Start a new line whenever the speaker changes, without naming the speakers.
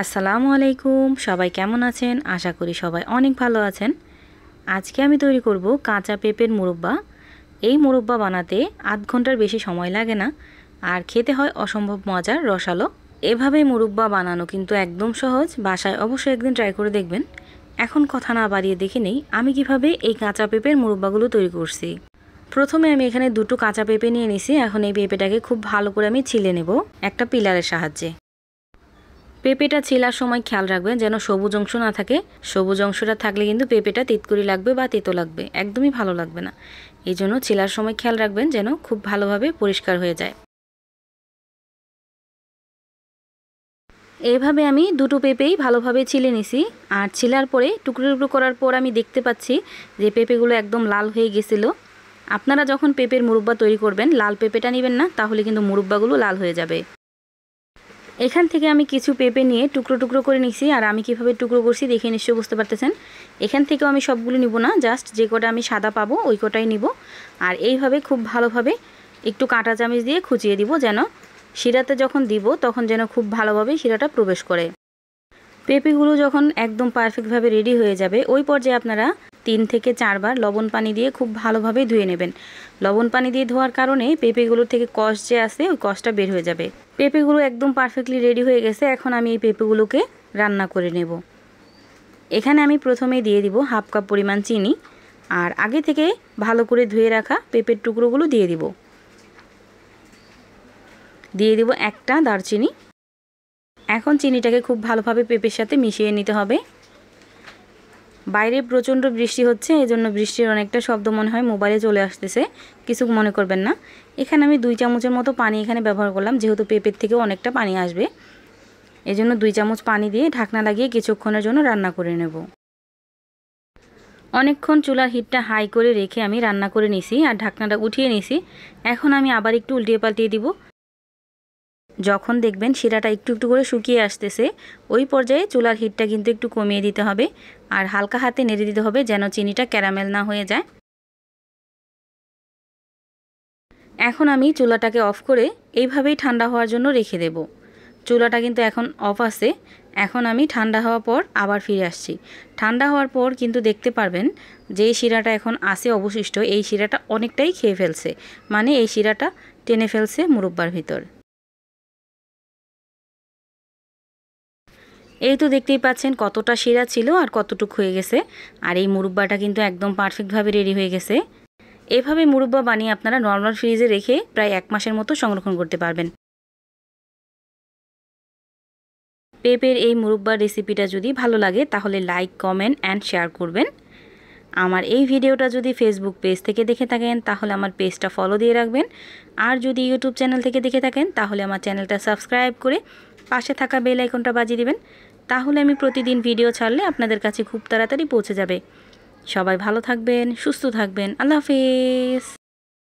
আসসালামু আলাইকুম, সবাই কেমন আছেন? আশা করি সবাই অনেক ভালো আছেন। আজকে আমি তৈরি করব কাঁচা পেঁপের মুরব্বা। এই মুরব্বা বানাতে আধ ঘন্টার বেশি সময় লাগে না, আর খেতে হয় অসম্ভব মজার, রসালো। এভাবে মুরব্বা বানানো কিন্তু একদম সহজ, বাসায় অবশ্যই একদিন ট্রাই করে দেখবেন। এখন কথা না বাড়িয়ে দেখে নেই আমি কিভাবে এই কাঁচা পেঁপের মুরব্বাগুলো তৈরি করছি। প্রথমে আমি এখানে দুটো কাঁচা পেঁপে নিয়ে নিছি। এখন এই পেঁপেটাকে খুব ভালো করে আমি ছিলে নেব একটা পিলারের সাহায্যে। পেঁপেটা ছেলার সময় খেয়াল রাখবেন যেন সবুজ অংশ না থাকে। সবুজ অংশটা থাকলে কিন্তু পেঁপেটা তিতকুরি লাগবে বা তেতো লাগবে, একদমই ভালো লাগবে না। এই জন্য ছেলার সময় খেয়াল রাখবেন যেন খুব ভালোভাবে পরিষ্কার হয়ে যায়। এইভাবে আমি দুটো পেঁপেই ভালোভাবে ছিলে নিছি। আর ছিলার পরে টুকরো টুকরো করার পর আমি দেখতে পাচ্ছি যে পেঁপেগুলো একদম লাল হয়ে গেছিলো। আপনারা যখন পেঁপের মুরব্বা তৈরি করবেন লাল পেঁপেটা নেবেন না, তাহলে কিন্তু মুরব্বাগুলো লাল হয়ে যাবে। এখান থেকে আমি কিছু পেঁপে নিয়ে টুকরো টুকরো করে নিছি। আর আমি কিভাবে টুকরো করছি দেখে নিশ্চয়ই বুঝতে পারতেছেন। এখান থেকেও আমি সবগুলো নিব না, জাস্ট যে কটা আমি সাদা পাবো ওই কটাই নিব। আর এইভাবে খুব ভালোভাবে একটু কাঁটা চামচ দিয়ে খুঁচিয়ে দিব, যেন শিরাতে যখন দিব তখন যেন খুব ভালোভাবে শিরাটা প্রবেশ করে। পেঁপেগুলো যখন একদম পারফেক্টভাবে রেডি হয়ে যাবে ওই পর্যায়ে আপনারা 3 থেকে 4 বার লবণ পানি দিয়ে খুব ভালোভাবে ধুয়ে নেবেন। লবণ পানি দিয়ে ধোয়ার কারণে পেঁপেগুলোর থেকে কষ যে আছে ওই কষটা বের হয়ে যাবে। পেঁপেগুলো একদম পারফেক্টলি রেডি হয়ে গেছে। এখন আমি এই পেঁপেগুলোকে রান্না করে নেব। এখানে আমি প্রথমেই দিয়ে দিব হাফ কাপ পরিমাণ চিনি, আর আগে থেকে ভালো করে ধুয়ে রাখা পেঁপের টুকরোগুলো দিয়ে দিব একটা দারচিনি। এখন চিনিটাকে খুব ভালোভাবে পেঁপের সাথে মিশিয়ে নিতে হবে। বাইরে প্রচণ্ড বৃষ্টি হচ্ছে, এই জন্য বৃষ্টির অনেকটা শব্দ মনে হয় মোবাইলে চলে আসতেছে, কিছু মনে করবেন না। এখানে আমি 2 চামচের মতো পানি এখানে ব্যবহার করলাম, যেহেতু পেঁপের থেকেও অনেকটা পানি আসবে। এজন্য 2 চামচ পানি দিয়ে ঢাকনা লাগিয়ে কিছুক্ষণের জন্য রান্না করে নেব। অনেকক্ষণ চুলার হিটটা হাই করে রেখে আমি রান্না করে নিছি আর ঢাকনাটা উঠিয়ে নিছি। এখন আমি আবার একটু উল্টিয়ে পাল্টিয়ে দিব। যখন দেখবেন শিরাটা একটু একটু করে শুকিয়ে আসতেছে ওই পর্যায়ে চুলার হিটটা কিন্তু একটু কমিয়ে দিতে হবে, আর হালকা হাতে নেড়ে দিতে হবে যেন চিনিটা ক্যারামেল না হয়ে যায়। এখন আমি চুলাটাকে অফ করে এইভাবেই ঠান্ডা হওয়ার জন্য রেখে দেব। চুলাটা কিন্তু এখন অফ আছে। এখন আমি ঠান্ডা হওয়ার পর আবার ফিরে আসছি। ঠান্ডা হওয়ার পর কিন্তু দেখতে পারবেন যে শিরাটা এখন আছে অবশিষ্ট, এই শিরাটা অনেকটাই খেয়ে ফেলছে, মানে এই শিরাটা টেনে ফেলছে মুরব্বার ভিতর। এই তো দেখতেই পাচ্ছেন কতটা শিরা ছিল আর কতটুক হয়ে গেছে। আর এই মুরব্বাটা কিন্তু একদম পারফেক্টভাবে রেডি হয়ে গেছে। এভাবে মুরব্বা বানিয়ে আপনারা নর্মাল ফ্রিজে রেখে প্রায় 1 মাসের মতো সংরক্ষণ করতে পারবেন। পেঁপের এই মুরব্বার রেসিপিটা যদি ভালো লাগে তাহলে লাইক, কমেন্ট অ্যান্ড শেয়ার করবেন। আমার এই ভিডিওটা যদি ফেসবুক পেজ থেকে দেখে থাকেন তাহলে আমার পেজটা ফলো দিয়ে রাখবেন। আর যদি ইউটিউব চ্যানেল থেকে দেখে থাকেন তাহলে আমার চ্যানেলটা সাবস্ক্রাইব করে পাশে থাকা বেল আইকনটা বাজিয়ে দিবেন। তাহলে আমি প্রতিদিন ভিডিও ছাড়লে আপনাদের কাছে খুব তাড়াতাড়ি পৌঁছে যাবে। সবাই ভালো থাকবেন, সুস্থ থাকবেন। আল্লাহ হাফেজ।